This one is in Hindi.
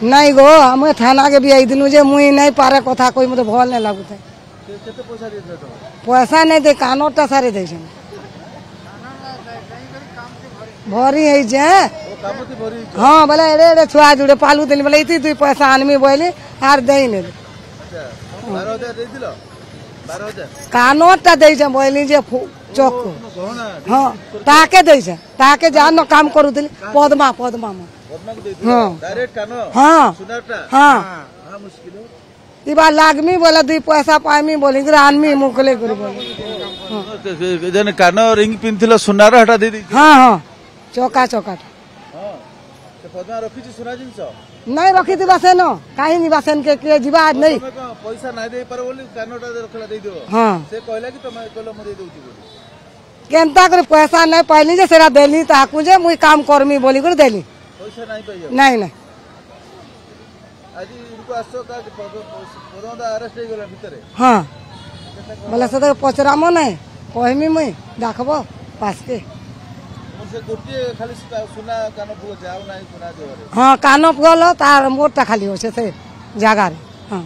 नहीं गो हमें थाना के भी आई दिलु जे मुई नहीं पारे कथा कोई मते भल नहीं लागु थे केते पैसा दे दो पैसा नहीं दे कानोटा सारे दे छन भरी है जे ओ कामती भरी हां बोले एड़े एड़े छुआ जुड़े पालू दिल बोले इती तू पैसा आनमी बोली आर देई ने अच्छा 12000 दे दिलो 12000 कानोटा दे छन बोली जे चौक गहना हां ताके दे छन ताके जान काम करू दिल पद्मा पद्मा में पद्मा को दे दिलो डायरेक्ट कानो हां सुनाटा हां हां मुश्किल हो इबा लागमी बोला दी पैसा पाइमी बोली आनमी मुकले कर बोली जने कानो रिंग पिनथिलो सुनार हटा दे दी हां हां चौका चौका हां ते पद्मा रखी छी सुना जिंस नहीं रखी थी बसेन कहीं नहीं बसेन के जीवा नहीं पैसा नहीं दे पार बोली कानोटा रखला दे दियो हां से कहला कि तुम कहलो म दे दोची बोली केनता कर पैसा नहीं पाइली जे सेरा देली ताकू जे मुई काम करमी बोली कर देली पैसा नहीं पाइयो नहीं नहीं आज इनको आसो का पद्मा अरेस्ट हो गेला भीतर हां बोले से तो पचरामो नहीं कहमी मुई देखबो पास के से गोटे खाली सुना कानो फुल जाऊ नहीं सुना देवरे हां कानो फुल तार मोटा खाली हो से जगह रे हां